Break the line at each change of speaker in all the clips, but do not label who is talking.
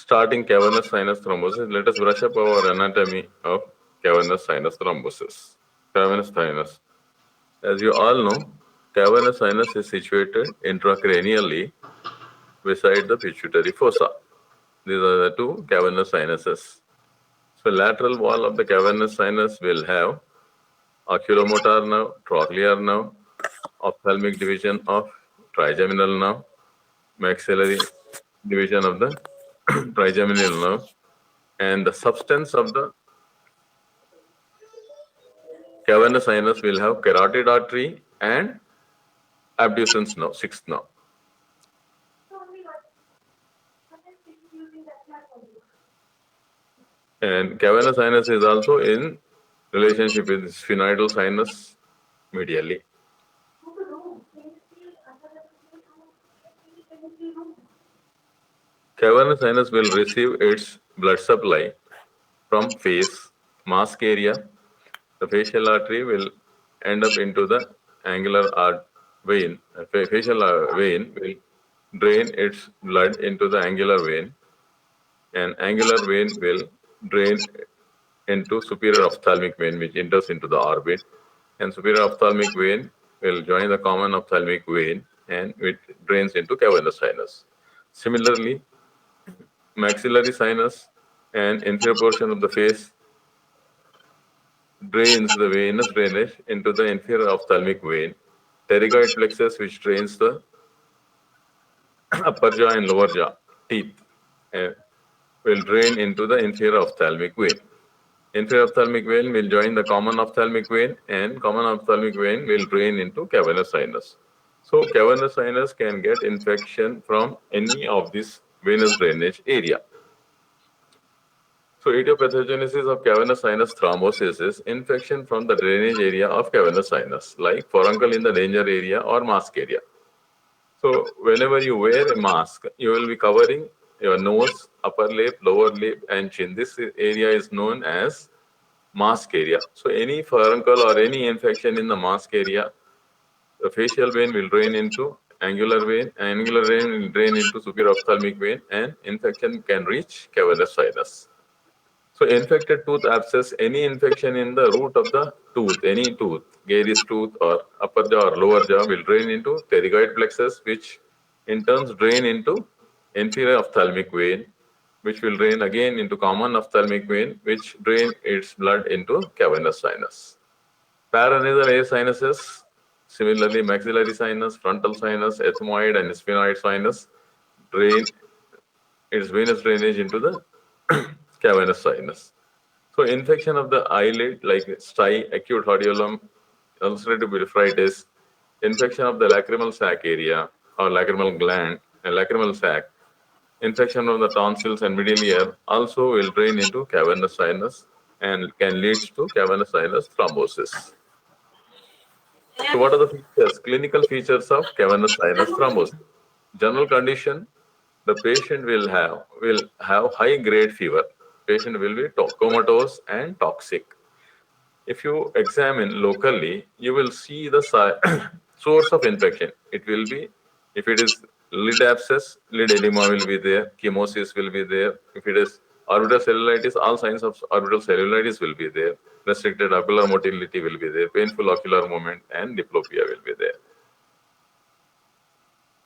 starting cavernous sinus thrombosis, let us brush up our anatomy of cavernous sinus thrombosis. Cavernous sinus. As you all know, cavernous sinus is situated intracranially beside the pituitary fossa. These are the two cavernous sinuses. So lateral wall of the cavernous sinus will have oculomotor nerve, trochlear nerve, ophthalmic division of trigeminal nerve, maxillary division of the trigeminal nerve, and the substance of the cavernous sinus will have carotid artery and abducens nerve, sixth nerve. And cavernous sinus is also in relationship with sphenoidal sinus medially. Cavernous sinus will receive its blood supply from face, mask area. The facial artery will end up into the angular vein. Facial vein will drain its blood into the angular vein, and angular vein will drain into superior ophthalmic vein, which enters into the orbit, and superior ophthalmic vein will join the common ophthalmic vein, and it drains into cavernous sinus. Similarly, maxillary sinus and inferior portion of the face drains the venous drainage into the inferior ophthalmic vein. Pterygoid plexus, which drains the upper jaw and lower jaw teeth, uh, will drain into the inferior ophthalmic vein. Inferior ophthalmic vein will join the common ophthalmic vein, and common ophthalmic vein will drain into cavernous sinus. So cavernous sinus can get infection from any of this venous drainage area. So etiopathogenesis of cavernous sinus thrombosis is infection from the drainage area of cavernous sinus, like furuncle in the danger area or mask area. So whenever you wear a mask, you will be covering your nose, upper lip, lower lip, and chin. This area is known as mask area. So any furuncle or any infection in the mask area, the facial vein will drain into angular vein will drain into superior ophthalmic vein, and infection can reach cavernous sinus. So infected tooth abscess, any infection in the root of the tooth, any tooth, Gary's tooth or upper jaw or lower jaw will drain into pterygoid plexus, which in turns drain into inferior ophthalmic vein, which will drain again into common ophthalmic vein, which drain its blood into cavernous sinus. Paranasal air sinuses, similarly maxillary sinus, frontal sinus, ethmoid and sphenoid sinus, drain its venous drainage into the cavernous sinus. So infection of the eyelid like stye, acute hordeolum, ulcerative blepharitis, infection of the lacrimal sac area or lacrimal gland and lacrimal sac, infection of the tonsils and middle ear also will drain into cavernous sinus and can lead to cavernous sinus thrombosis. So what are the features, clinical features of cavernous sinus thrombosis? General condition, the patient will have high grade fever. Patient will be comatose and toxic. If you examine locally, you will see the source of infection. It will be, if it is lid abscess, lid edema will be there, chemosis will be there. If it is orbital cellulitis, all signs of orbital cellulitis will be there. Restricted ocular motility will be there, painful ocular movement, and diplopia will be there.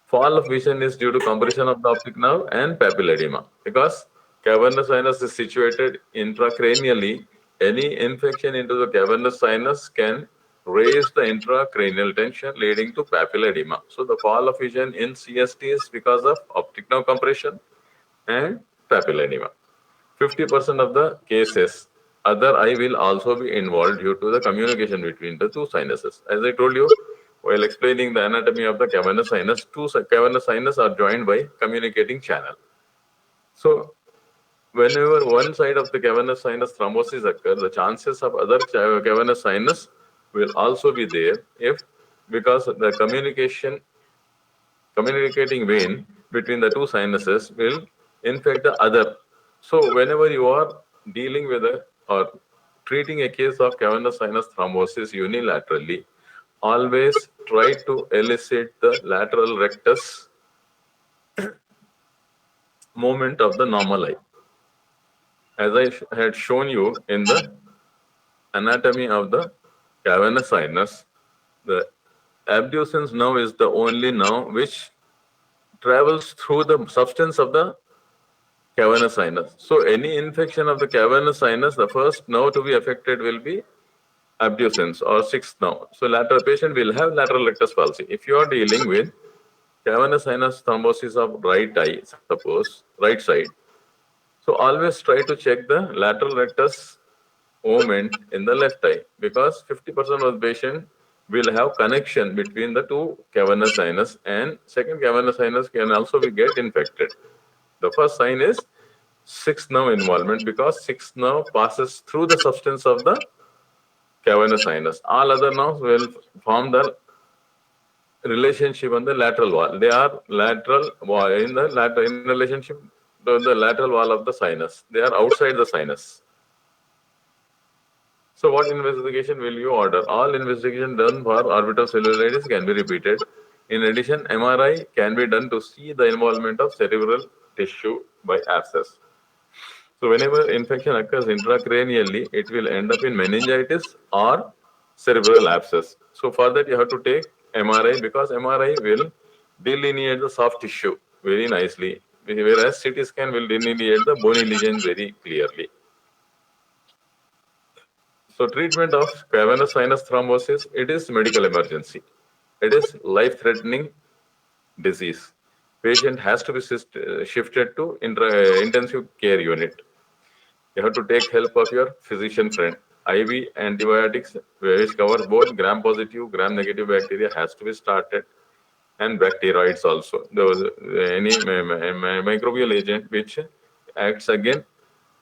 Fall of vision is due to compression of the optic nerve and papilledema. Because cavernous sinus is situated intracranially, any infection into the cavernous sinus can raise the intracranial tension leading to papilledema. So the fall of vision in CST is because of optic nerve compression and papilledema. 50% of the cases, other eye will also be involved due to the communication between the two sinuses. As I told you, while explaining the anatomy of the cavernous sinus, two cavernous sinus are joined by communicating channel. So whenever one side of the cavernous sinus thrombosis occurs, the chances of other cavernous sinus will also be there if, because the communicating vein between the two sinuses will infect the other. So whenever you are dealing with or treating a case of cavernous sinus thrombosis unilaterally, always try to elicit the lateral rectus movement of the normal eye. As I had shown you in the anatomy of the cavernous sinus, the abducens nerve is the only nerve which travels through the substance of the cavernous sinus. So any infection of the cavernous sinus, the first nerve to be affected will be abducens or sixth nerve. So lateral patient will have lateral rectus palsy. If you are dealing with cavernous sinus thrombosis of right eye, suppose right side, so always try to check the lateral rectus movement in the left eye, because 50% of the patient will have connection between the two cavernous sinus, and second cavernous sinus can also be get infected. The first sign is sixth nerve involvement, because sixth nerve passes through the substance of the cavernous sinus. All other nerves will form the relationship on the lateral wall. They are lateral wall in relationship to the lateral wall of the sinus. They are outside the sinus. So what investigation will you order? All investigation done for orbital cellulitis can be repeated. In addition, MRI can be done to see the involvement of cerebral tissue by abscess. So whenever infection occurs intracranially, it will end up in meningitis or cerebral abscess. So for that you have to take MRI, because MRI will delineate the soft tissue very nicely, whereas CT scan will delineate the bony lesion very clearly. So treatment of cavernous sinus thrombosis, it is medical emergency. It is life-threatening disease. Patient has to be shifted to intensive care unit. You have to take help of your physician friend. IV antibiotics, which covers both gram-positive, gram-negative bacteria, has to be started, and bacteroids also. Any microbial agent which acts against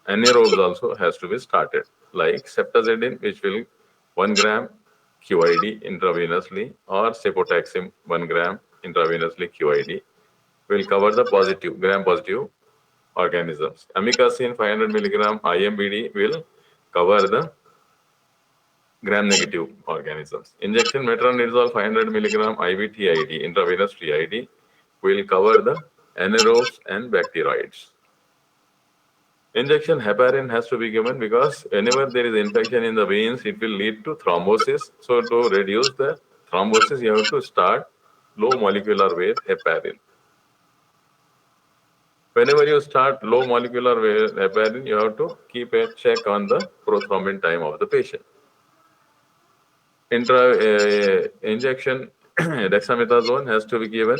anaerobes also has to be started, like ceftazidime, which will 1 gram QID intravenously, or cefotaxime 1 gram intravenously QID, will cover the positive, gram-positive organisms. Amikacin 500 milligram IMBD will cover the gram-negative organisms. Injection metronidazole 500 milligram IV TID, intravenous TID, will cover the anaerobes and bacteroids. Injection heparin has to be given, because whenever there is infection in the veins, it will lead to thrombosis. So to reduce the thrombosis, you have to start low molecular weight heparin. Whenever you start low molecular weight heparin, you have to keep a check on the prothrombin time of the patient. Injection dexamethasone has to be given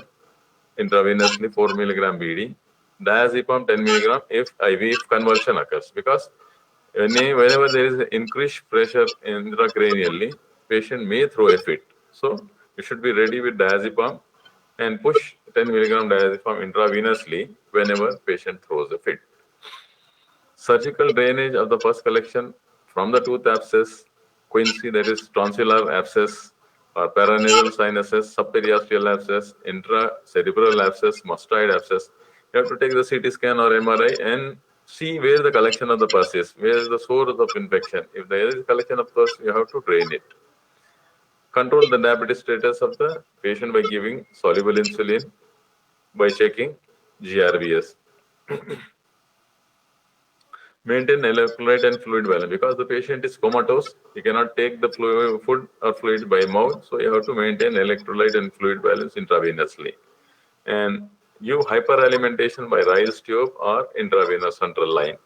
intravenously 4 milligram BD. Diazepam 10 milligram if IV convulsion occurs, because whenever there is increased pressure intracranially, patient may throw a fit. So you should be ready with diazepam and push 10 milligram diazepam intravenously whenever patient throws a fit. Surgical drainage of the pus collection from the tooth abscess, quinsy, that is tonsillar abscess, or paranasal sinuses, subperiosteal abscess, intracerebral abscess, mastoid abscess. You have to take the CT scan or MRI and see where the collection of the pus is, where is the source of infection. If there is collection of pus, you have to drain it. Control the diabetes status of the patient by giving soluble insulin, by checking GRBS. Maintain electrolyte and fluid balance, because the patient is comatose. He cannot take the food or fluid by mouth, so you have to maintain electrolyte and fluid balance intravenously. And give hyperalimentation by Ryle's tube or intravenous central line.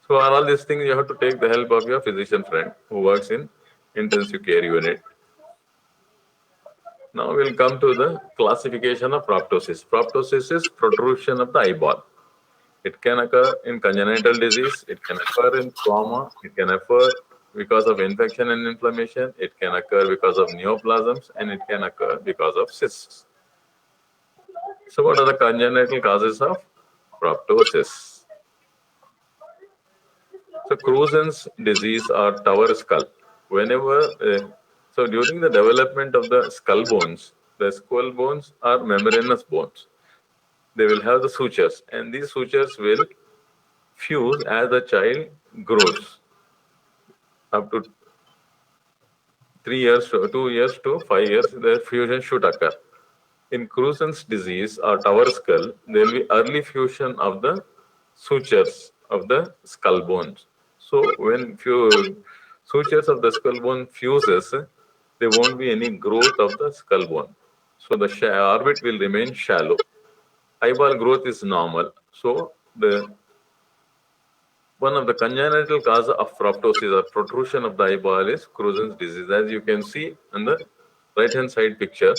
So on all these things, you have to take the help of your physician friend who works in intensive care unit. Now we'll come to the classification of proptosis. Proptosis is protrusion of the eyeball. It can occur in congenital disease, it can occur in trauma, it can occur because of infection and inflammation, it can occur because of neoplasms, and it can occur because of cysts. So what are the congenital causes of proptosis? So Cruzen's disease or tower skull. So during the development of the skull bones are membranous bones. They will have the sutures, and these sutures will fuse as the child grows. Up to 3 years, 2 years to 5 years, the fusion should occur. In Cruzen's disease or tower skull, there will be early fusion of the sutures of the skull bones. So when sutures of the skull bone fuses, there won't be any growth of the skull bone. So the orbit will remain shallow. Eyeball growth is normal. So the one of the congenital causes of proptosis or protrusion of the eyeball is Cruzen's disease. As you can see on the right-hand side picture,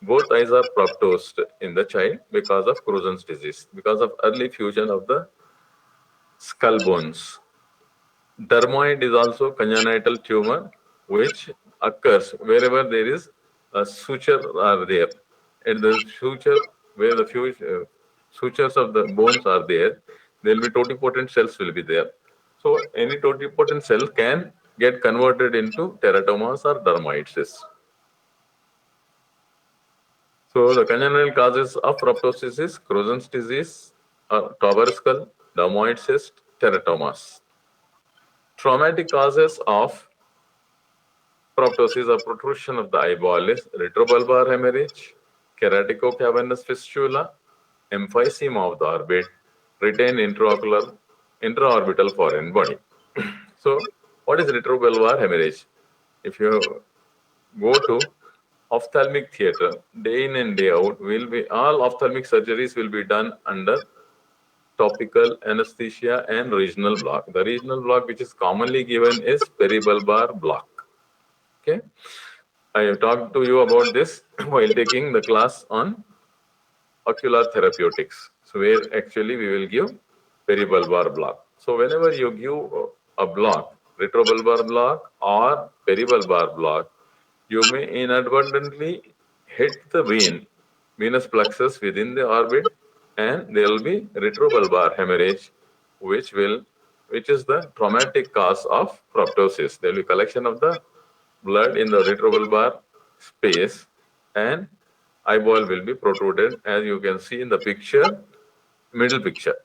both eyes are proptosed in the child because of Cruzen's disease, because of early fusion of the skull bones. Dermoid is also congenital tumor which occurs wherever there is a suture are there. At the suture where the sutures of the bones are there, there will be totipotent cells will be there. So any totipotent cell can get converted into teratomas or dermoids. So the congenital causes of proptosis is Cruzen's disease, Tauber skull, dermoid cyst, teratomas. Traumatic causes of proptosis or protrusion of the eyeball is retrobulbar hemorrhage, keratocavernous fistula, emphysema of the orbit, retained intraorbital foreign body. So, what is retrobulbar hemorrhage? If you go to ophthalmic theater, day in and day out, will be all ophthalmic surgeries will be done under topical anesthesia and regional block. The regional block which is commonly given is peribulbar block. Okay, I have talked to you about this while taking the class on ocular therapeutics. So where actually we will give peribulbar block. So whenever you give a block, retrobulbar block or peribulbar block, you may inadvertently hit the venous plexus within the orbit, and there will be retrobulbar hemorrhage, which is the traumatic cause of proptosis. There will be collection of the blood in the retrobulbar space, and eyeball will be protruded, as you can see in the picture, middle picture,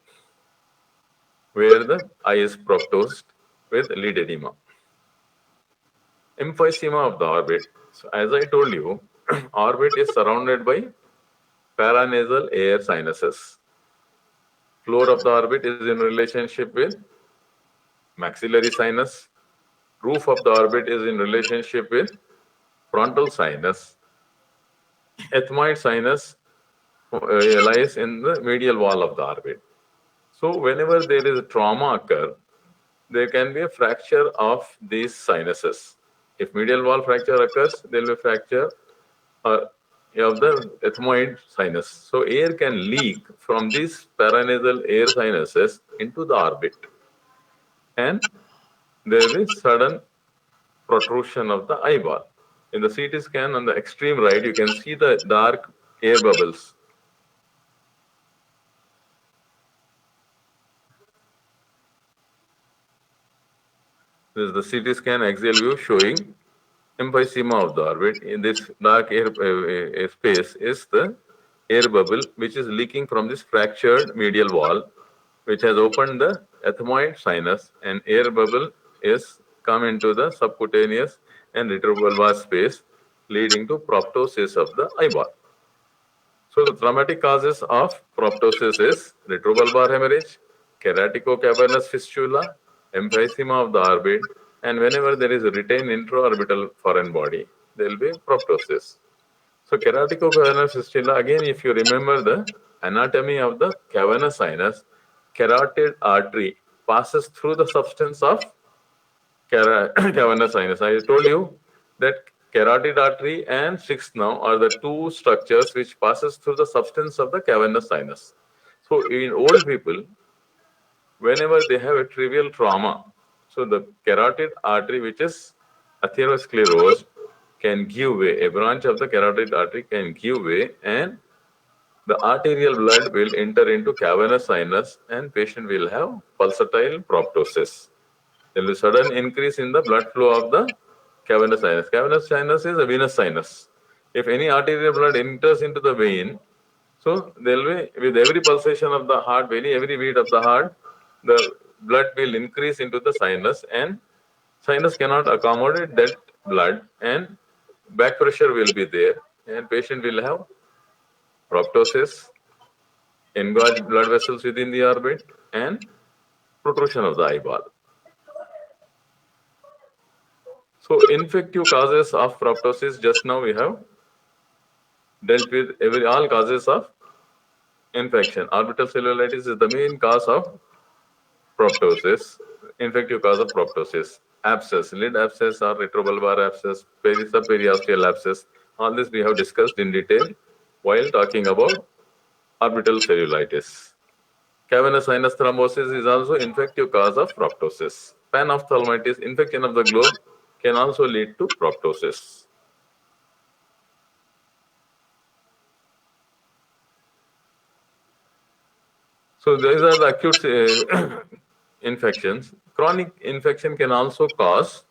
where the eye is proptosed with lid edema. Emphysema of the orbit. So as I told you, orbit is surrounded by paranasal air sinuses. Floor of the orbit is in relationship with maxillary sinus. Roof of the orbit is in relationship with frontal sinus. Ethmoid sinus lies in the medial wall of the orbit. So whenever there is a trauma occur, there can be a fracture of these sinuses. If medial wall fracture occurs, there will be fracture of the ethmoid sinus. So air can leak from these paranasal air sinuses into the orbit, and there is sudden protrusion of the eyeball. In the CT scan on the extreme right, you can see the dark air bubbles. This is the CT scan axial view showing emphysema of the orbit. In this dark air space is the air bubble which is leaking from this fractured medial wall, which has opened the ethmoid sinus, and air bubble is come into the subcutaneous and retrobulbar space, leading to proptosis of the eyeball. So the traumatic causes of proptosis is retrobulbar hemorrhage, keratocavernous fistula, emphysema of the orbit, and whenever there is a retained intraorbital foreign body, there will be proptosis. So keratocavernous fistula, again, if you remember the anatomy of the cavernous sinus, carotid artery passes through the substance of cavernous sinus. I told you that carotid artery and sixth nerve are the two structures which passes through the substance of the cavernous sinus. So in old people, whenever they have a trivial trauma, so the carotid artery, which is atherosclerosed, can give way. A branch of the carotid artery can give way, and the arterial blood will enter into cavernous sinus, and patient will have pulsatile proptosis. There will be sudden increase in the blood flow of the cavernous sinus. Cavernous sinus is a venous sinus. If any arterial blood enters into the vein, so there will be, with every pulsation of the heart, every beat of the heart, the blood will increase into the sinus, and sinus cannot accommodate that blood, and back pressure will be there, and patient will have proptosis, engorged blood vessels within the orbit, and protrusion of the eyeball. So, infective causes of proptosis, just now we have dealt with all causes of infection. Orbital cellulitis is the main cause of proptosis, infective cause of proptosis. Abscess, lid abscess or retrobulbar abscess, subperiosteal abscess, all this we have discussed in detail while talking about orbital cellulitis. Cavernous sinus thrombosis is also infective cause of proptosis. Panophthalmitis, infection of the globe, can also lead to proptosis. So these are the acute infections. Chronic infection can also cause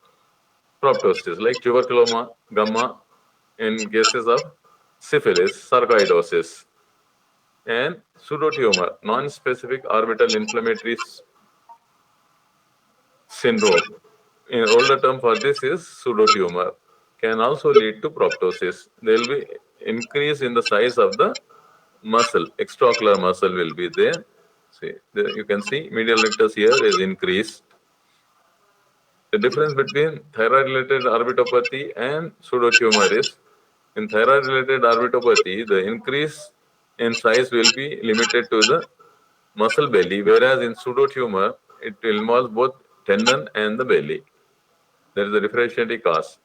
proptosis, like tuberculoma, gamma, in cases of syphilis, sarcoidosis, and pseudotumor, non-specific orbital inflammatory syndrome. In older term for this is pseudotumor, can also lead to proptosis. There will be increase in the size of the muscle, extraocular muscle will be there. See, you can see medial rectus here is increased. The difference between thyroid-related orbitopathy and pseudotumor is, in thyroid-related orbitopathy, the increase in size will be limited to the muscle belly, whereas in pseudotumor, it involves both tendon and the belly. There is a differentiating cause.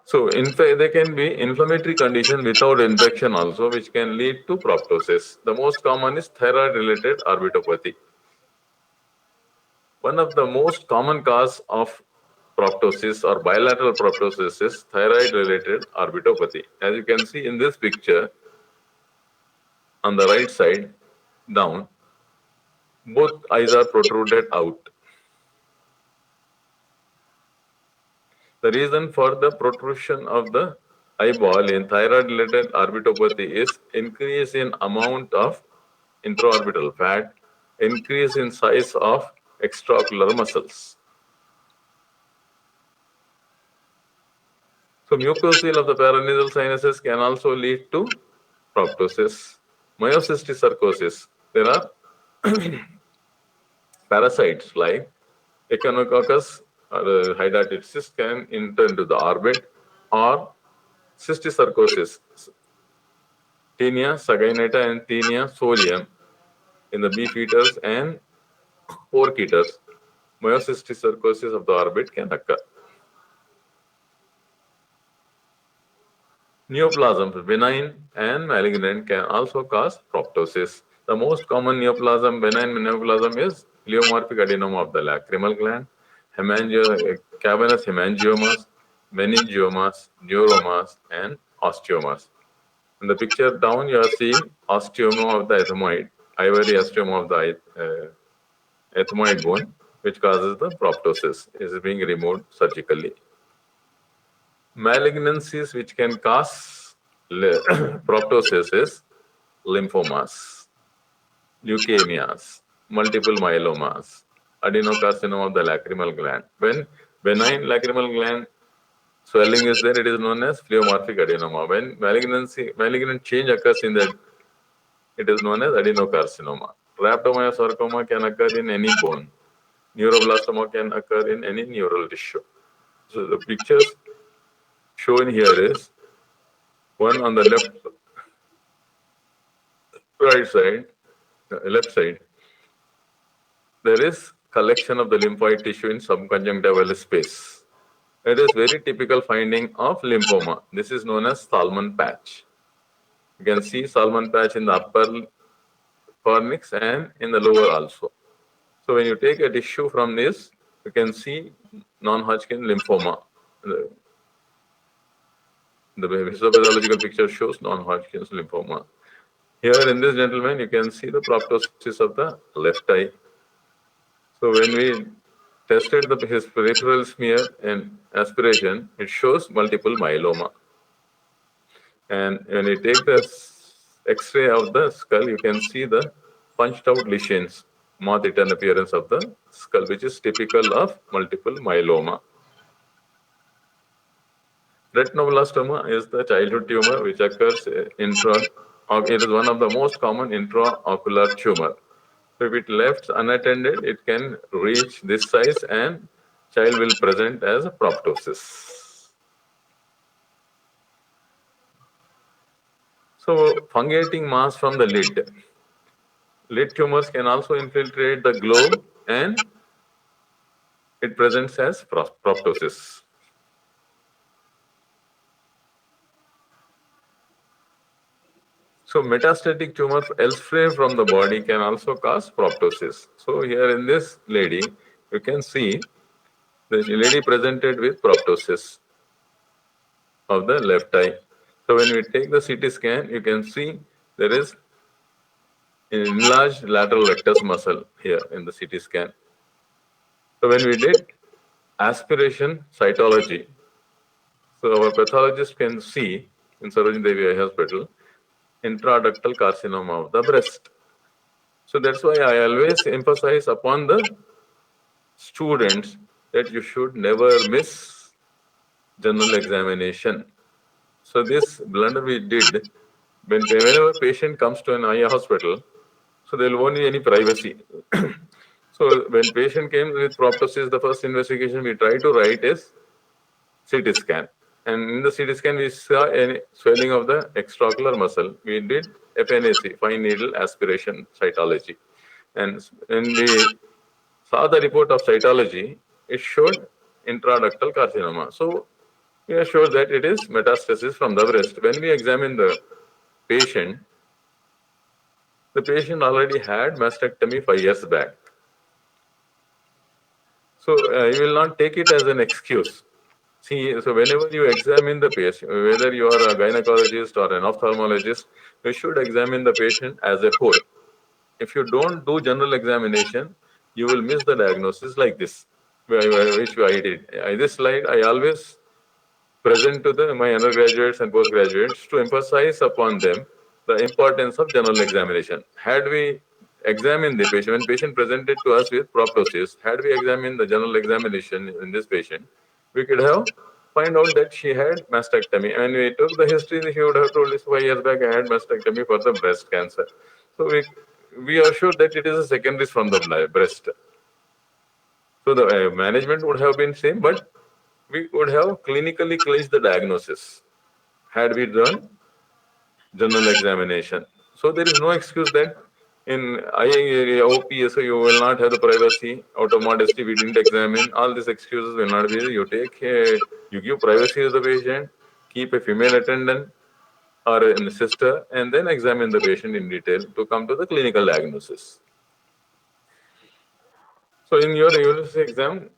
So, there can be inflammatory condition without infection also, which can lead to proptosis. The most common is thyroid-related orbitopathy. One of the most common cause of proptosis or bilateral proptosis is thyroid-related orbitopathy. As you can see in this picture, on the right side down, both eyes are protruded out. The reason for the protrusion of the eyeball in thyroid-related orbitopathy is increase in amount of intraorbital fat, increase in size of extraocular muscles. So mucocele of the paranasal sinuses can also lead to proptosis. Myocystic sarcosis. There are parasites like Echinococcus or Hydatidis can enter into the orbit, or cysticercosis, Tinea saginata and Tinea solium in the beef eaters and pork eaters. Myocystic sarcosis of the orbit can occur. Neoplasms, benign and malignant, can also cause proptosis. The most common neoplasm, benign neoplasm, is pleomorphic adenoma of the lacrimal gland, cavernous hemangiomas, meningiomas, neuromas, and osteomas. In the picture down, you are seeing osteoma of the ethmoid, ivory osteoma of the ethmoid bone, which causes the proptosis, is being removed surgically. Malignancies which can cause proptosis is lymphomas, leukemias, multiple myelomas, adenocarcinoma of the lacrimal gland. When benign lacrimal gland swelling is there, it is known as pleomorphic adenoma. When malignant change occurs in that, it is known as adenocarcinoma. Rhabdomyosarcoma can occur in any bone. Neuroblastoma can occur in any neural tissue. So the pictures shown here is one on the left side, there is collection of the lymphoid tissue in subconjunctival space. It is very typical finding of lymphoma. This is known as Salmon patch. You can see Salmon patch in the upper fornix and in the lower also. So when you take a tissue from this, you can see non-Hodgkin lymphoma. The histopathological picture shows non-Hodgkin's lymphoma. Here in this gentleman, you can see the proptosis of the left eye. So when we tested his peripheral smear and aspiration, it shows multiple myeloma. And when you take the X-ray of the skull, you can see the punched out lesions, moth-eaten appearance of the skull, which is typical of multiple myeloma. Retinoblastoma is the childhood tumor which occurs it is one of the most common intraocular tumor. So if it left unattended, it can reach this size and child will present as proptosis. So fungating mass from the lid. Lid tumors can also infiltrate the globe and it presents as proptosis. So metastatic tumors elsewhere from the body can also cause proptosis. So here in this lady, you can see the lady presented with proptosis of the left eye. So when we take the CT scan, you can see there is an enlarged lateral rectus muscle here in the CT scan. So when we did aspiration cytology, so our pathologist can see in Sarojini Devi Eye Hospital intraductal carcinoma of the breast. So that's why I always emphasize upon the students that you should never miss general examination. So this blunder we did whenever patient comes to an eye hospital, so there won't be any privacy. So when patient came with proptosis, the first investigation we try to write is CT scan. And in the CT scan, we saw a swelling of the extraocular muscle. We did FNAC, fine needle aspiration cytology. And when we saw the report of cytology, it showed intraductal carcinoma. So we are sure that it is metastasis from the breast. When we examine patient, the patient already had mastectomy 5 years back. So you will not take it as an excuse. See, so whenever you examine the patient, whether you are a gynecologist or an ophthalmologist, you should examine the patient as a whole. If you don't do general examination, you will miss the diagnosis like this, which I did. This slide, I always present to my undergraduates and postgraduates to emphasize upon them the importance of general examination. Had we examined the patient, when patient presented to us with proptosis, had we examined the general examination in this patient, we could have find out that she had mastectomy. And we took the history, she would have told us 5 years back I had mastectomy for the breast cancer. So we are sure that it is a secondary from the breast. So the management would have been same, but we would have clinically clinched the diagnosis had we done general examination. So there is no excuse that in IOP, so you will not have the privacy. Out of modesty, we didn't examine. All these excuses will not be there. You give privacy to the patient, keep a female attendant or a sister, and then examine the patient in detail to come to the clinical diagnosis. So in your university exam,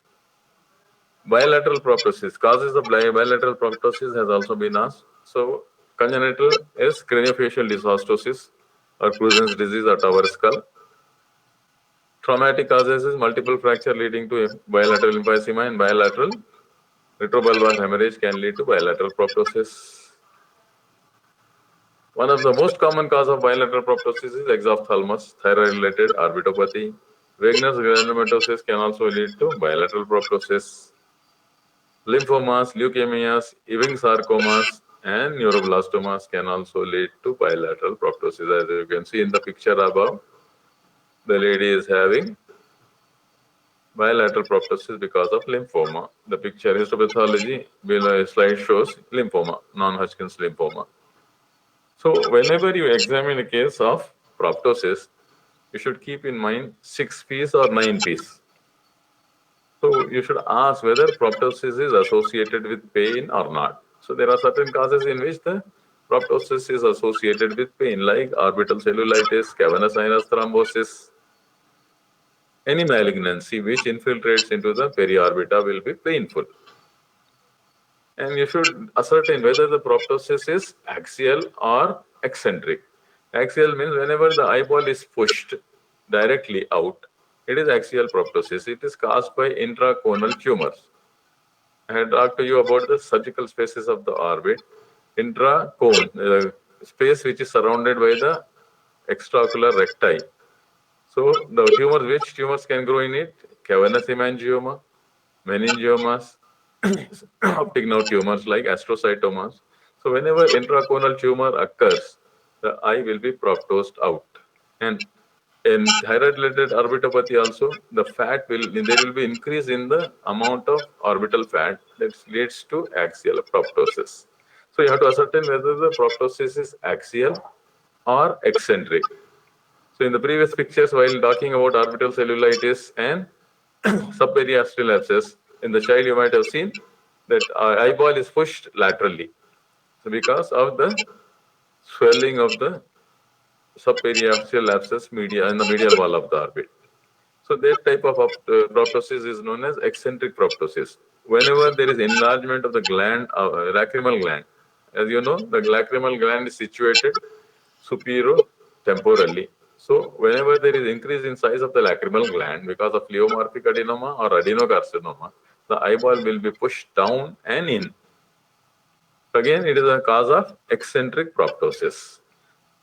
bilateral proptosis, causes of bilateral proptosis has also been asked. So congenital is craniofacial dysostosis or Cruzen's disease or tower skull. Traumatic causes is multiple fracture leading to bilateral emphysema, and bilateral retrobulbar hemorrhage can lead to bilateral proptosis. One of the most common cause of bilateral proptosis is exophthalmos, thyroid-related orbitopathy. Wegener's granulomatosis can also lead to bilateral proptosis. Lymphomas, leukemias, Ewing sarcomas, and neuroblastomas can also lead to bilateral proptosis. As you can see in the picture above, the lady is having bilateral proptosis because of lymphoma. The picture histopathology below slide shows lymphoma, non-Hodgkin's lymphoma. So whenever you examine a case of proptosis, you should keep in mind 6 P's or 9 P's. So you should ask whether proptosis is associated with pain or not. So there are certain causes in which the proptosis is associated with pain, like orbital cellulitis, cavernous sinus thrombosis. Any malignancy which infiltrates into the periorbita will be painful. And you should ascertain whether the proptosis is axial or eccentric. Axial means whenever the eyeball is pushed directly out, it is axial proptosis. It is caused by intraconal tumors. I had talked to you about the surgical spaces of the orbit. Intracone, the space which is surrounded by the extraocular recti. So the tumors, which tumors can grow in it? Cavernous hemangioma, meningiomas, optic nerve tumors like astrocytomas. So whenever intraconal tumor occurs, the eye will be proptosed out. And in thyroid-related orbitopathy also, the fat will there will be increase in the amount of orbital fat that leads to axial proptosis. So you have to ascertain whether the proptosis is axial or eccentric. So in the previous pictures, while talking about orbital cellulitis and subperiosteal abscess, in the child you might have seen that eyeball is pushed laterally. So because of the swelling of the subperiosteal abscess media in the medial wall of the orbit. So that type of proptosis is known as eccentric proptosis. Whenever there is enlargement of the gland, lacrimal gland, as you know, the lacrimal gland is situated superior temporally. So whenever there is increase in size of the lacrimal gland because of pleomorphic adenoma or adenocarcinoma, the eyeball will be pushed down and in. Again, it is a cause of eccentric proptosis.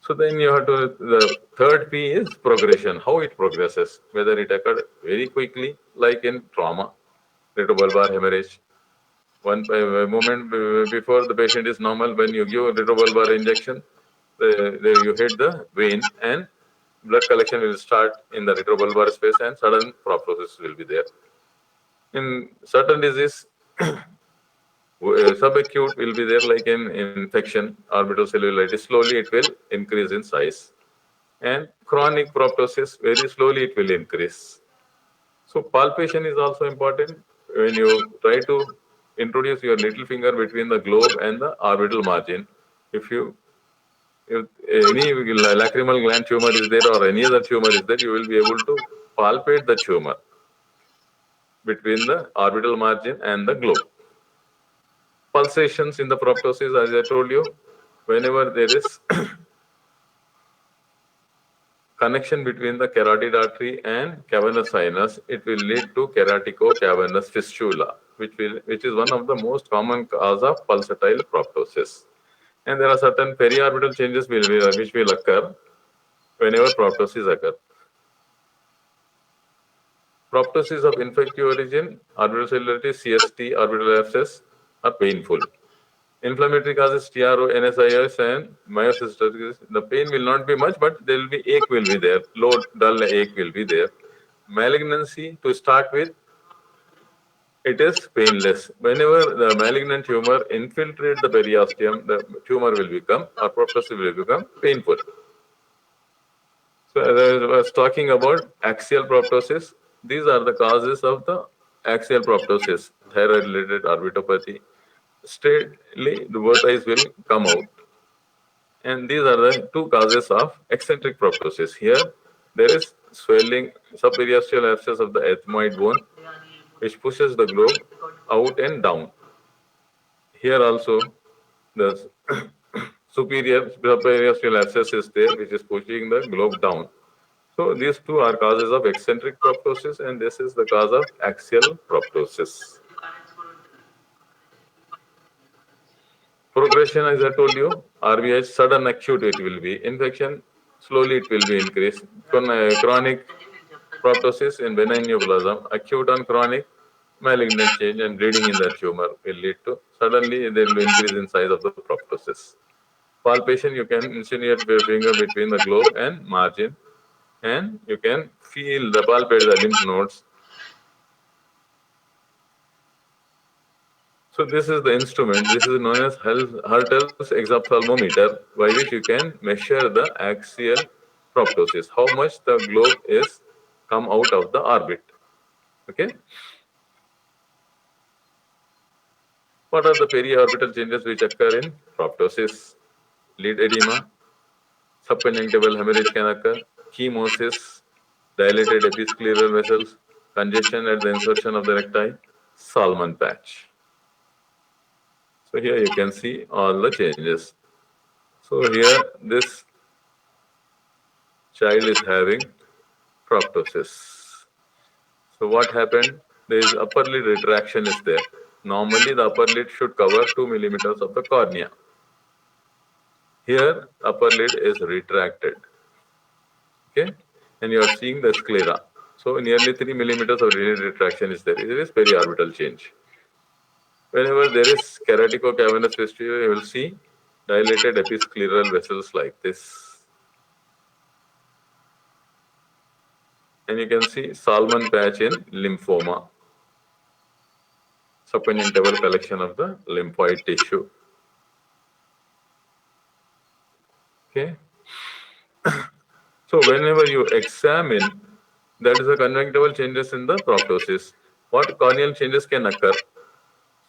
So then you have to, the third P is progression, how it progresses, whether it occurred very quickly, like in trauma, retrobulbar hemorrhage. One moment before the patient is normal, when you give retrobulbar injection, you hit the vein and blood collection will start in the retrobulbar space and sudden proptosis will be there. In certain disease, subacute will be there like in infection, orbital cellulitis, slowly it will increase in size. And chronic proptosis, very slowly it will increase. So palpation is also important when you try to introduce your little finger between the globe and the orbital margin. If you if any lacrimal gland tumor is there or any other tumor is there, you will be able to palpate the tumor between the orbital margin and the globe. Pulsations in the proptosis, as I told you, whenever there is connection between the carotid artery and cavernous sinus, it will lead to keratico-cavernous fistula, which is one of the most common cause of pulsatile proptosis. And there are certain periorbital changes which will occur whenever proptosis occurs. Proptosis of infective origin, orbital cellulitis, CST, orbital abscess are painful. Inflammatory causes TRO, NSIS, and myositis. The pain will not be much, but there will be ache will be there. Low, dull ache will be there. Malignancy, to start with, it is painless. Whenever the malignant tumor infiltrates the periosteum, the tumor will become, or proptosis will become painful. So as I was talking about axial proptosis, these are the causes of the axial proptosis, thyroid-related orbitopathy. Straightly, the both eyes will come out. And these are the two causes of eccentric proptosis. Here, there is swelling, subperiosteal abscess of the ethmoid bone, which pushes the globe out and down. Here also, the superior subperiosteal abscess is there, which is pushing the globe down. So these two are causes of eccentric proptosis, and this is the cause of axial proptosis. Progression, as I told you, RBH, sudden acute it will be. Infection, slowly it will be increased. Chronic proptosis in benign neoplasm, acute and chronic, malignant change and bleeding in the tumor will lead to, suddenly there will be increase in size of the proptosis. Palpation, you can insinuate your finger between the globe and margin, and you can feel the palpate the lymph nodes. So this is the instrument. This is known as Hertel's exophthalmometer, by which you can measure the axial proptosis, how much the globe is come out of the orbit. Okay. What are the periorbital changes which occur in proptosis? Lid edema, subconjunctival hemorrhage can occur, chemosis, dilated episcleral vessels, congestion at the insertion of the recti, Salmon patch. So here you can see all the changes. So here this child is having proptosis. So what happened? There is upper lid retraction is there. Normally the upper lid should cover 2 millimeters of the cornea. Here upper lid is retracted. Okay, and you are seeing the sclera. So nearly 3 millimeters of lid retraction is there. It is periorbital change. Whenever there is keratoconus fistula, you will see dilated episcleral vessels like this. And you can see Salmon patch in lymphoma, subconjunctival collection of the lymphoid tissue. Okay. So whenever you examine, that is the conjunctival changes in the proptosis. What corneal changes can occur?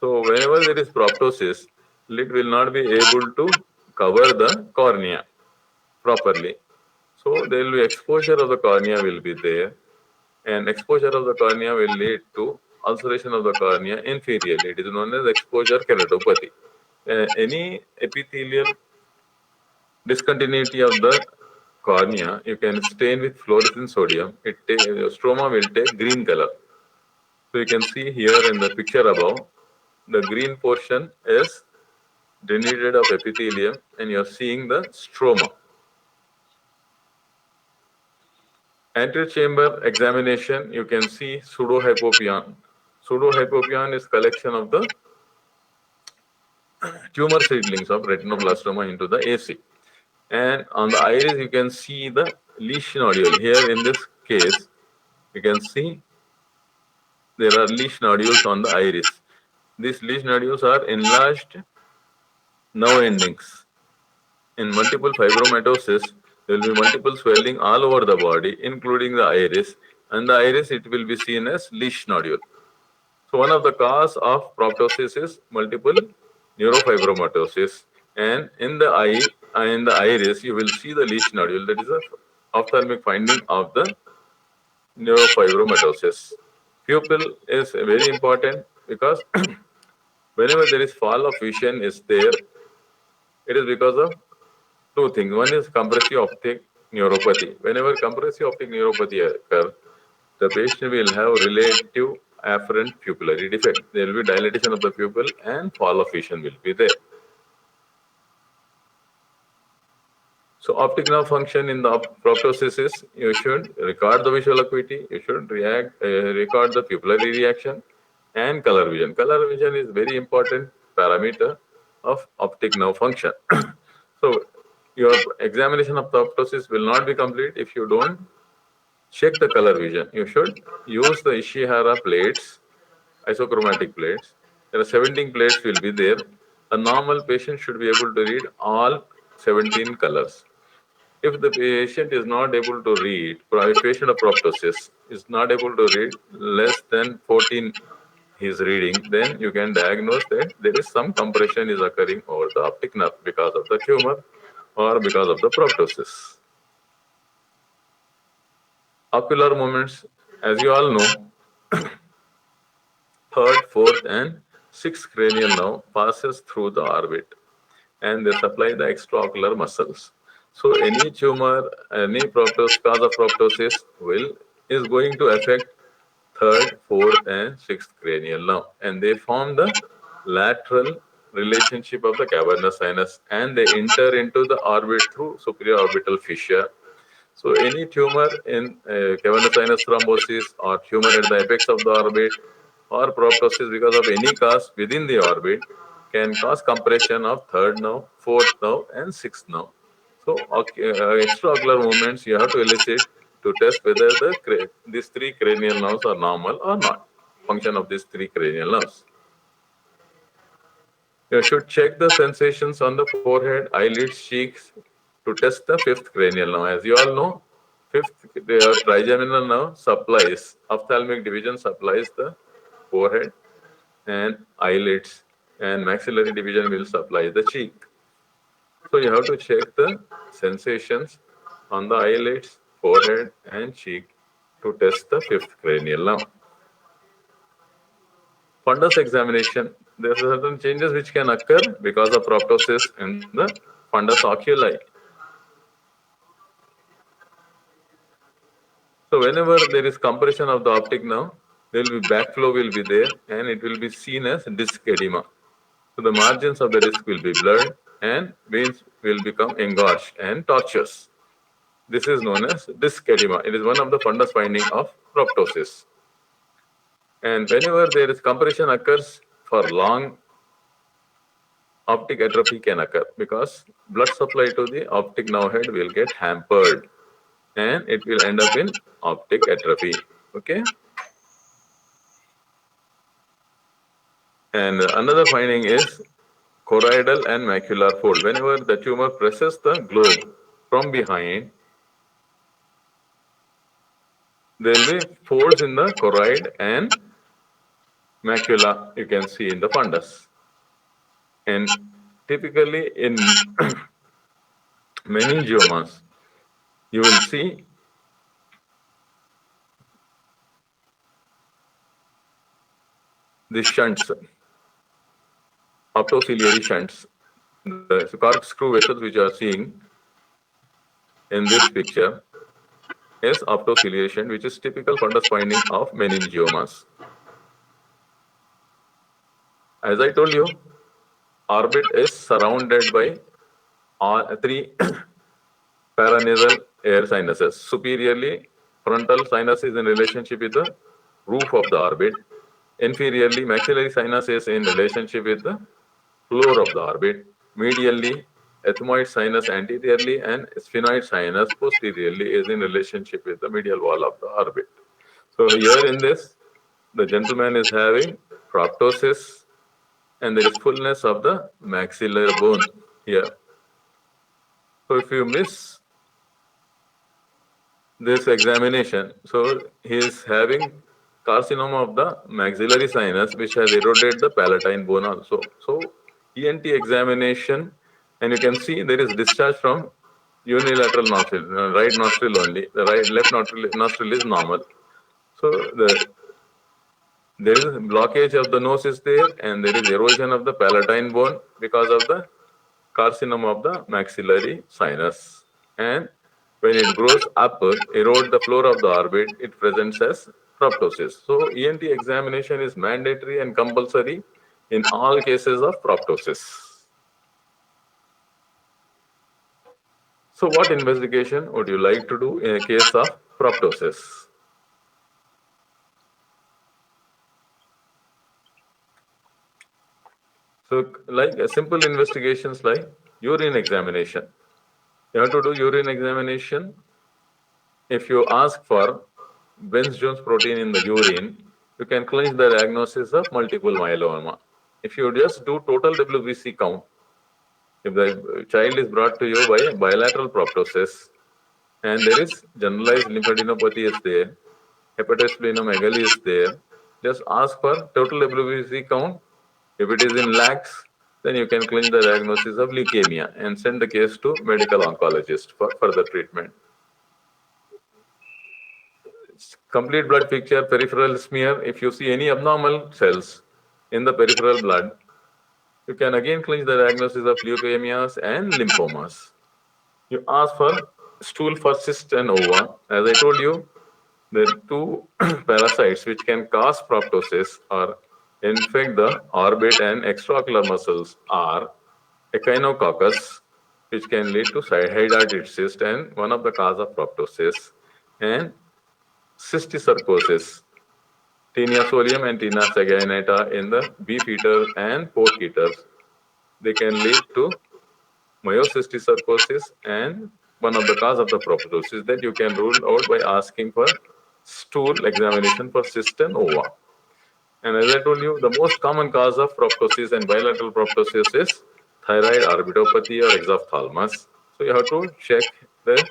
So whenever there is proptosis, lid will not be able to cover the cornea properly. So there will be exposure of the cornea will be there, and exposure of the cornea will lead to ulceration of the cornea inferiorly. It is known as exposure keratopathy. Any epithelial discontinuity of the cornea, you can stain with fluorescent sodium. Stroma will take green color. So you can see here in the picture above, the green portion is denuded of epithelium, and you're seeing the stroma. Anterior chamber examination, you can see pseudohypopyon. Pseudohypopyon is collection of the tumor seedlings of retinoblastoma into the AC. And on the iris, you can see the leash nodule. Here in this case, you can see there are leash nodules on the iris. These leash nodules are enlarged nerve endings. In multiple fibromatosis, there will be multiple swelling all over the body, including the iris. And the iris, it will be seen as leash nodule. So one of the cause of proptosis is multiple neurofibromatosis. And in the eye, in the iris, you will see the leash nodule. That is a ophthalmic finding of the neurofibromatosis. Pupil is very important because whenever there is fall of vision is there, it is because of two things. One is compressive optic neuropathy. Whenever compressive optic neuropathy occurs, the patient will have relative afferent pupillary defect. There will be dilatation of the pupil and fall of vision will be there. So optic nerve function in the proptosis is you should record the visual acuity, you should record the pupillary reaction and color vision. Color vision is very important parameter of optic nerve function. So your examination of the proptosis will not be complete if you don't check the color vision. You should use the Ishihara plates, isochromatic plates. There are 17 plates will be there. A normal patient should be able to read all 17 colors. If the patient is not able to read, if patient of proptosis is not able to read less than 14 he is reading, then you can diagnose that there is some compression is occurring over the optic nerve because of the tumor or because of the proptosis. Ocular movements, as you all know, third, fourth, and sixth cranial nerve passes through the orbit and they supply the extraocular muscles. So any tumor, any cause of proptosis is going to affect third, fourth, and sixth cranial nerve, and they form the lateral relationship of the cavernous sinus, and they enter into the orbit through superior orbital fissure. So any tumor in cavernous sinus thrombosis or tumor at the apex of the orbit or proptosis because of any cause within the orbit can cause compression of third nerve, fourth nerve, and sixth nerve. So extraocular movements you have to elicit to test whether these three cranial nerves are normal or not. Function of these three cranial nerves. You should check the sensations on the forehead, eyelids, cheeks to test the fifth cranial nerve. As you all know, fifth trigeminal nerve supplies, ophthalmic division supplies the forehead and eyelids, and maxillary division will supply the cheek. So you have to check the sensations on the eyelids, forehead, and cheek to test the fifth cranial nerve. Fundus examination, there are certain changes which can occur because of proptosis in the fundus oculi. So whenever there is compression of the optic nerve, there will be backflow will be there and it will be seen as disc edema. So the margins of the disc will be blurred and veins will become engorged and tortuous. This is known as disc edema. It is one of the fundus finding of proptosis. And whenever there is compression occurs for long optic atrophy can occur because blood supply to the optic nerve head will get hampered and it will end up in optic atrophy. Okay. And another finding is choroidal and macular fold. Whenever the tumor presses the globe from behind, there will be folds in the choroid and macula you can see in the fundus. And typically in meningiomas, you will see the shunts, optociliary shunts, the corkscrew vessels which you are seeing in this picture is optociliary shunt, which is typical fundus finding of meningiomas. As I told you, orbit is surrounded by three paranasal air sinuses. Superiorly, frontal sinus is in relationship with the roof of the orbit. Inferiorly, maxillary sinus is in relationship with the floor of the orbit. Medially, ethmoid sinus anteriorly and sphenoid sinus posteriorly is in relationship with the medial wall of the orbit. So here in this, the gentleman is having proptosis and there is fullness of the maxillary bone here. So if you miss this examination, so he is having carcinoma of the maxillary sinus which has eroded the palatine bone also. So ENT examination and you can see there is discharge from unilateral nostril, right nostril only. The left nostril is normal. So there is blockage of the nose is there and there is erosion of the palatine bone because of the carcinoma of the maxillary sinus. And when it grows up, erode the floor of the orbit, it presents as proptosis. So ENT examination is mandatory and compulsory in all cases of proptosis. So what investigation would you like to do in a case of proptosis? So like simple investigations like urine examination. You have to do urine examination. If you ask for Benz-Jones protein in the urine, you can clinch the diagnosis of multiple myeloma. If you just do total WBC count, if the child is brought to you by bilateral proptosis and there is generalized lymphadenopathy is there, hepatosplenomegaly is there, just ask for total WBC count. If it is in lakhs, then you can clinch the diagnosis of leukemia and send the case to medical oncologist for further treatment. Complete blood picture, peripheral smear. If you see any abnormal cells in the peripheral blood, you can again clinch the diagnosis of leukemias and lymphomas. You ask for stool for cyst and ova. As I told you, there are two parasites which can cause proptosis or infect the orbit and extraocular muscles are echinococcus, which can lead to hydatid cyst and one of the cause of proptosis, and cysticercosis, Taenia solium and Taenia saginata in the beef eater and pork eaters. They can lead to myocysticercosis and one of the cause of the proptosis that you can rule out by asking for stool examination for cyst and ova. And as I told you, the most common cause of proptosis and bilateral proptosis is thyroid orbitopathy or exophthalmos. So you have to check the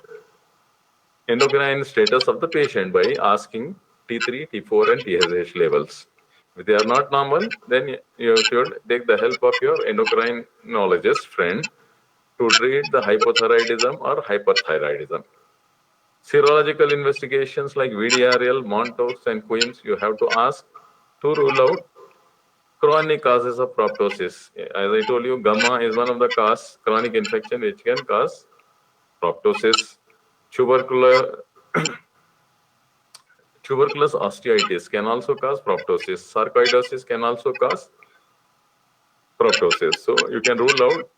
endocrine status of the patient by asking T3, T4, and TSH levels. If they are not normal, then you should take the help of your endocrinologist friend to treat the hypothyroidism or hyperthyroidism. Serological investigations like VDRL, Montos, and QIMS you have to ask to rule out chronic causes of proptosis. As I told you, gamma is one of the cause, chronic infection which can cause proptosis. Tuberculous osteitis can also cause proptosis. Sarcoidosis can also cause proptosis. So you can rule out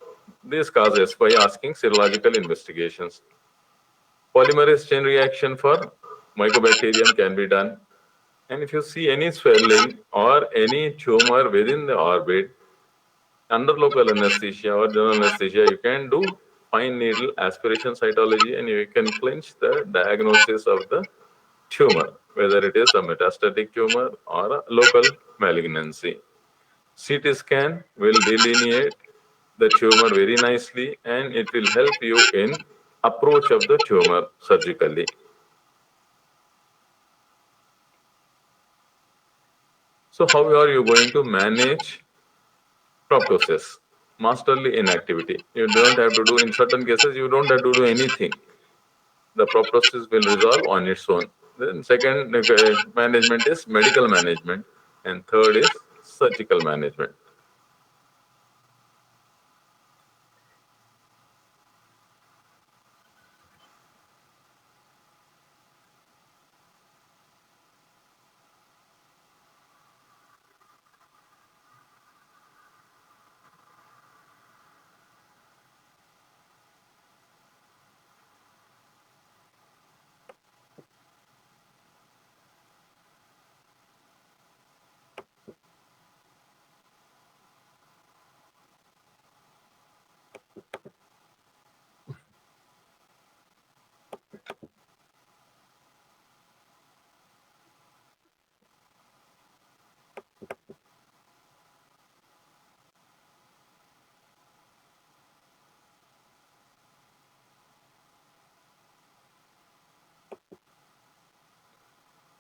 these causes by asking serological investigations. Polymerase chain reaction for mycobacterium can be done. And if you see any swelling or any tumor within the orbit, under local anesthesia or general anesthesia, you can do fine needle aspiration cytology and you can clinch the diagnosis of the tumor, whether it is a metastatic tumor or a local malignancy. CT scan will delineate the tumor very nicely and it will help you in approach of the tumor surgically. So how are you going to manage proptosis? Masterly inactivity. You don't have to do, in certain cases, you don't have to do anything. The proptosis will resolve on its own. Then second management is medical management and third is surgical management.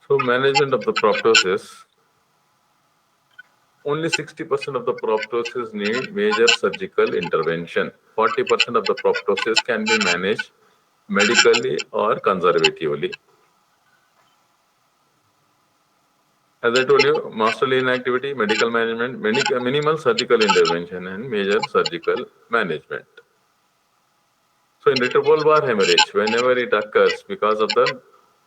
So management of the proptosis, only 60% of the proptosis need major surgical intervention. 40% of the proptosis can be managed medically or conservatively. As I told you, masterly inactivity, medical management, minimal surgical intervention, and major surgical management. So in retrobulbar hemorrhage, whenever it occurs because of the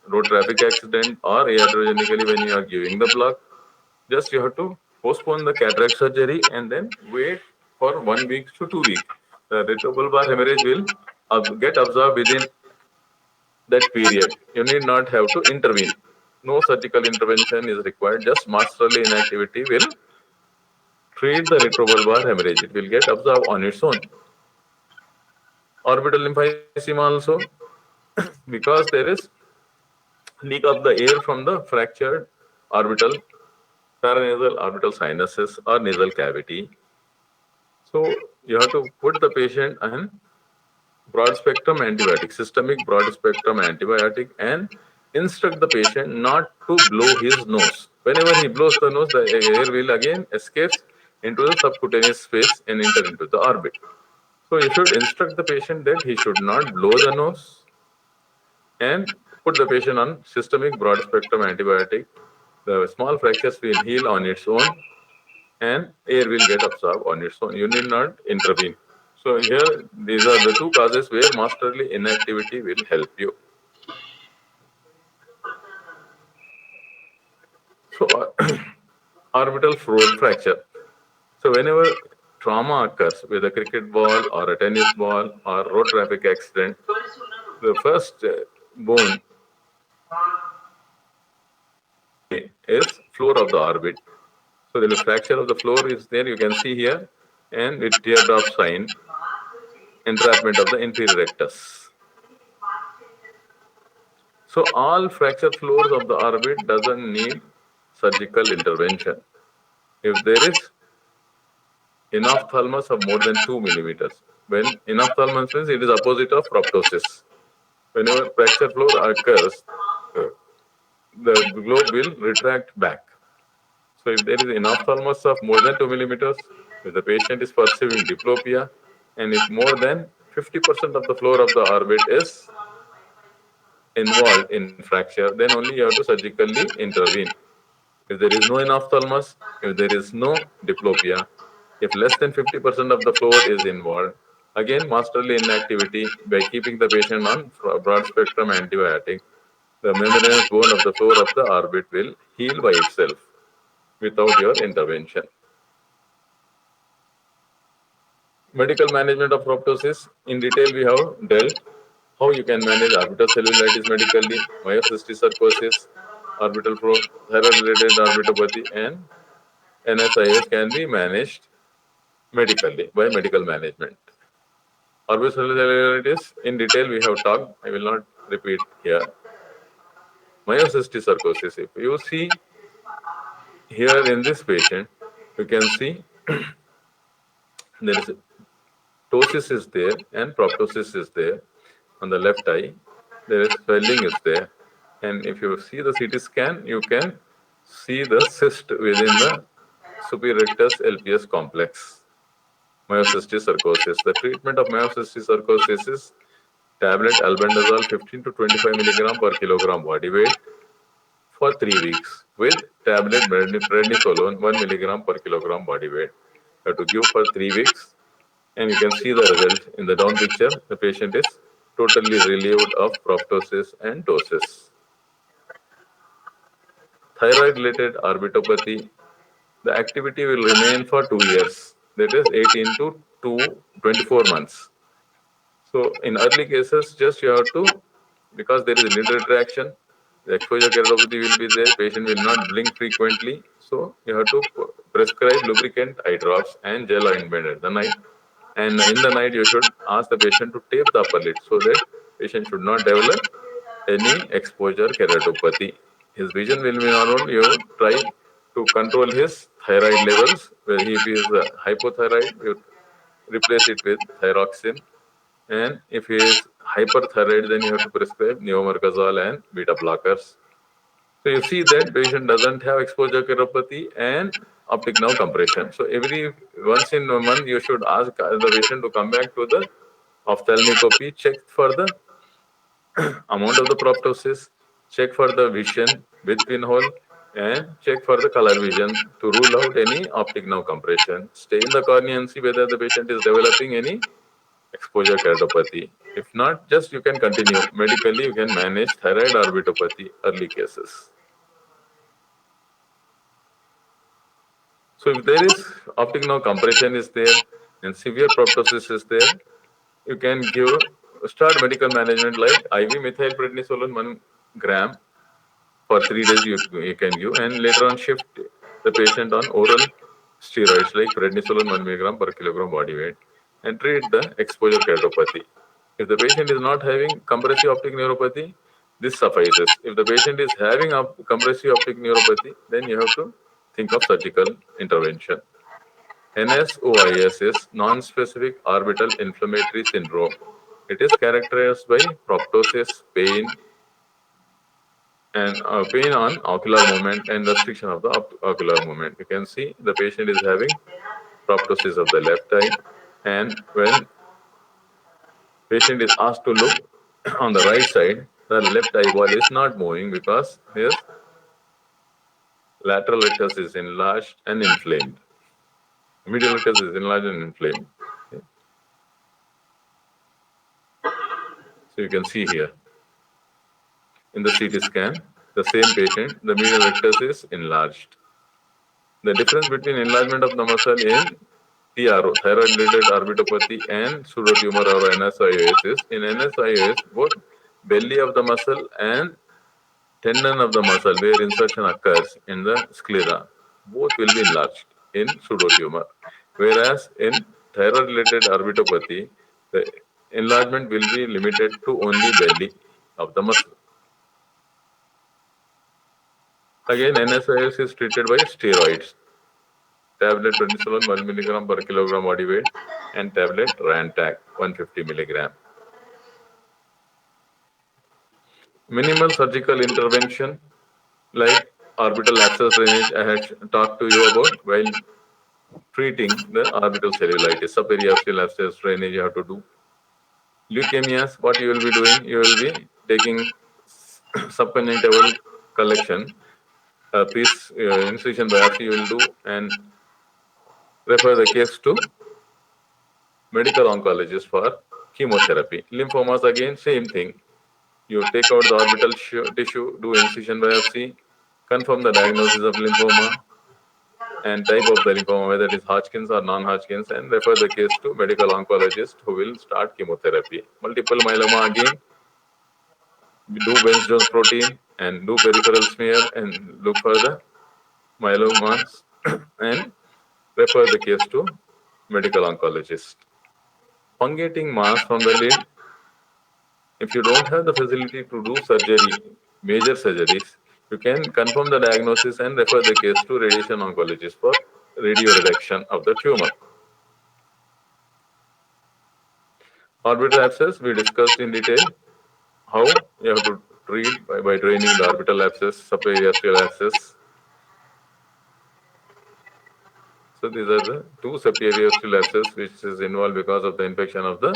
road traffic accident or iatrogenically when you are giving the blood, just you have to postpone the cataract surgery and then wait for 1 week to 2 weeks. The retrobulbar hemorrhage will get absorbed within that period. You need not have to intervene. No surgical intervention is required. Just masterly inactivity will treat the retrobulbar hemorrhage. It will get absorbed on its own. Orbital emphysema also, because there is leak of the air from the fractured orbital, paranasal orbital sinuses or nasal cavity. So you have to put the patient on broad spectrum antibiotic, systemic broad spectrum antibiotic, and instruct the patient not to blow his nose. Whenever he blows the nose, the air will again escapes into the subcutaneous space and enter into the orbit. So you should instruct the patient that he should not blow the nose and put the patient on systemic broad spectrum antibiotic. The small fractures will heal on its own and air will get absorbed on its own. You need not intervene. So here, these are the two causes where masterly inactivity will help you. So orbital floor fracture. So whenever trauma occurs with a cricket ball or a tennis ball or road traffic accident, the first bone is floor of the orbit. So the fracture of the floor is there, you can see here, and with teardrop sign, entrapment of the inferior rectus. So all fracture floors of the orbit doesn't need surgical intervention. If there is enough thalmus of more than 2 millimeters, when enough thalmus means it is opposite of proptosis. Whenever fracture floor occurs, the globe will retract back. So if there is enough thalmus of more than 2 millimeters, if the patient is perceiving diplopia, and if more than 50% of the floor of the orbit is involved in fracture, then only you have to surgically intervene. If there is no enough thalmus, if there is no diplopia, if less than 50% of the floor is involved, again masterly inactivity by keeping the patient on broad spectrum antibiotic, the membranous bone of the floor of the orbit will heal by itself without your intervention. Medical management of proptosis. In detail, we have dealt how you can manage orbital cellulitis medically, myocystic sarcosis, thyroid-related orbitopathy and NSIS can be managed medically by medical management. Orbicellulitis in detail we have talked. I will not repeat here. Myocystic sarcosis. If you see here in this patient, you can see there is ptosis is there and proptosis is there on the left eye. There is swelling is there, and if you see the CT scan, you can see the cyst within the superior rectus LPS complex. Myocystic sarcosis. The treatment of myocystic sarcosis is tablet albendazole 15 to 25 milligram per kilogram body weight for 3 weeks with tablet prednisolone 1 milligram per kilogram body weight. You have to give for 3 weeks, and you can see the result in the down picture. The patient is totally relieved of proptosis and ptosis. Thyroid related orbitopathy, the activity will remain for 2 years, that is 18 to 24 months. So in early cases, just you have to, because there is a lid retraction, the exposure keratopathy will be there, patient will not blink frequently. So you have to prescribe lubricant eye drops and gel ointment at the night. And in the night, you should ask the patient to tape the upper lid so that patient should not develop any exposure keratopathy. His vision will be normal. You try to control his thyroid levels. Where if he is hypothyroid, you replace it with thyroxine, and if he is hyperthyroid, then you have to prescribe neomercazole and beta blockers. So you see that patient doesn't have exposure keratopathy and optic nerve compression. So every once in a month, you should ask the patient to come back to the ophthalmoscopy, check for the amount of the proptosis, check for the vision with pinhole, and check for the color vision to rule out any optic nerve compression. Stay in the cornea and see whether the patient is developing any exposure keratopathy. If not, just you can continue. Medically, you can manage thyroid orbitopathy early cases. So if there is optic nerve compression is there and severe proptosis is there, you can start medical management like IV methylprednisolone 1 gram for 3 days you can give, and later on shift the patient on oral steroids like prednisolone 1 milligram per kilogram body weight and treat the exposure keratopathy. If the patient is not having compressive optic neuropathy, this suffices. If the patient is having compressive optic neuropathy, then you have to think of surgical intervention. NSOIS is non-specific orbital inflammatory syndrome. It is characterized by proptosis, pain, and pain on ocular movement and restriction of the ocular movement. You can see the patient is having proptosis of the left eye, and when patient is asked to look on the right side, the left eyeball is not moving because his lateral rectus is enlarged and inflamed. Medial rectus is enlarged and inflamed. Okay. So you can see here in the CT scan, the same patient, the medial rectus is enlarged. The difference between enlargement of the muscle in TRO, thyroid-related orbitopathy, and pseudotumor or NSIOS is, in NSIOS, both belly of the muscle and tendon of the muscle where insertion occurs in the sclera, both will be enlarged in pseudotumor. Whereas in thyroid-related orbitopathy, the enlargement will be limited to only belly of the muscle. Again, NSIS is treated by steroids. Tablet prednisolone 1 milligram per kilogram body weight and tablet Rantac 150 milligram. Minimal surgical intervention like orbital abscess drainage I had talked to you about while treating the orbital cellulitis. Subperiosteal abscess drainage you have to do. Leukemias, what you will be doing? You will be taking subconjunctival collection, a piece incision biopsy you will do and refer the case to medical oncologist for chemotherapy. Lymphomas again, same thing. You take out the orbital tissue, do incision biopsy, confirm the diagnosis of lymphoma and type of the lymphoma, whether it is Hodgkin's or non-Hodgkin's, and refer the case to medical oncologist who will start chemotherapy. Multiple myeloma again, do Benz-Jones protein and do peripheral smear and look for the myelomas and refer the case to medical oncologist. Fungating mass from the lid, if you don't have the facility to do surgery, major surgeries, you can confirm the diagnosis and refer the case to radiation oncologist for radio reduction of the tumor. Orbital abscess, we discussed in detail how you have to treat by draining the orbital abscess, subperiosteal abscess. So these are the two subperiosteal abscess which is involved because of the infection of the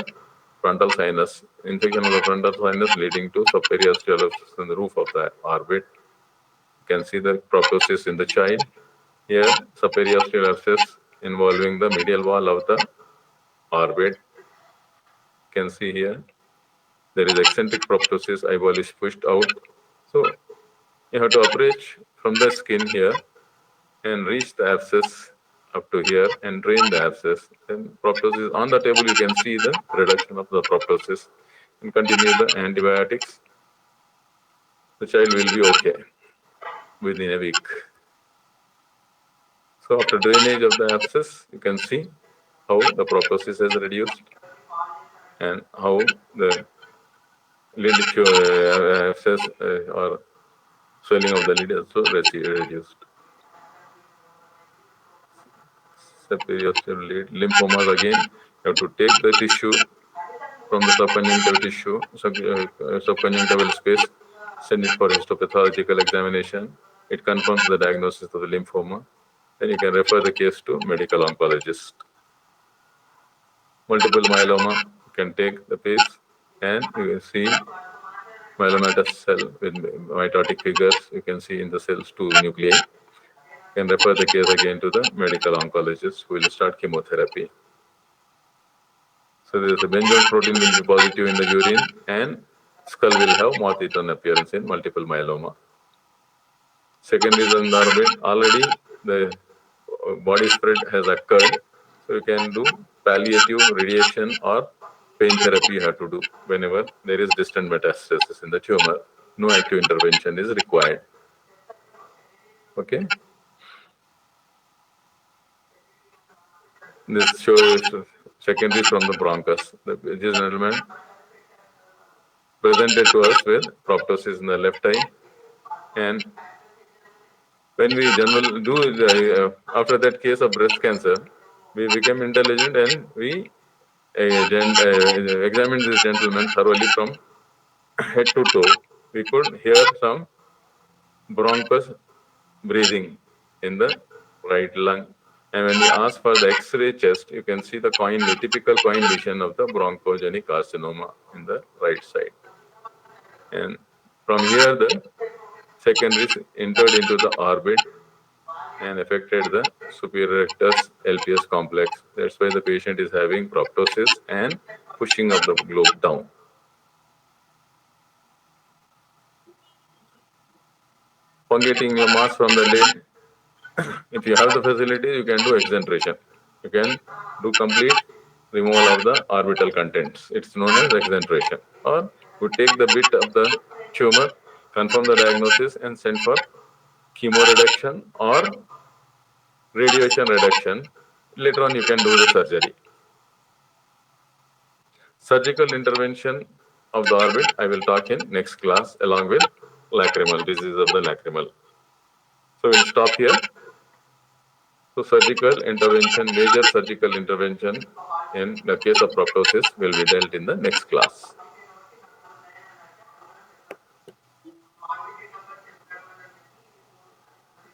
frontal sinus. Infection of the frontal sinus leading to subperiosteal abscess in the roof of the orbit. You can see the proptosis in the child. Here, subperiosteal abscess involving the medial wall of the orbit. You can see here, there is eccentric proptosis, eyeball is pushed out. So you have to approach from the skin here and reach the abscess up to here and drain the abscess. Then proptosis on the table, you can see the reduction of the proptosis and continue the antibiotics. The child will be okay within a week. So after drainage of the abscess, you can see how the proptosis has reduced and how the lid abscess or swelling of the lid also reduced. Subperiosteal lid lymphomas again, you have to take the tissue from the subconjunctival tissue, subconjunctival space, send it for histopathological examination. It confirms the diagnosis of the lymphoma. Then you can refer the case to medical oncologist. Multiple myeloma, you can take the piece and you can see myelomatous cell with mitotic figures. You can see in the cells 2 nuclei. You can refer the case again to the medical oncologist who will start chemotherapy. So there's a Benjoin protein will be positive in the urine and skull will have moth-eaten appearance in multiple myeloma. Second is on the orbit, already the body spread has occurred. So you can do palliative radiation or pain therapy you have to do whenever there is distant metastasis in the tumor. No active intervention is required. Okay. This shows secondaries from the bronchus. This gentleman presented to us with proptosis in the left eye, and when we after that case of breast cancer, we became intelligent and we examined this gentleman thoroughly from head to toe. We could hear some bronchus breathing in the right lung. And when we ask for the X-ray chest, you can see the typical coin lesion of the bronchogenic carcinoma in the right side. And from here, the secondaries entered into the orbit and affected the superior rectus LPS complex. That's why the patient is having proptosis and pushing of the globe down. Fungating the mass from the lid. If you have the facility, you can do exentration. You can do complete removal of the orbital contents. It's known as exentration. Or you take the bit of the tumor, confirm the diagnosis, and send for chemo reduction or radiation reduction. Later on, you can do the surgery. Surgical intervention of the orbit, I will talk in next class along with lacrimal, disease of the lacrimal. So we'll stop here. So surgical intervention, major surgical intervention in the case of proptosis will be dealt in the next class.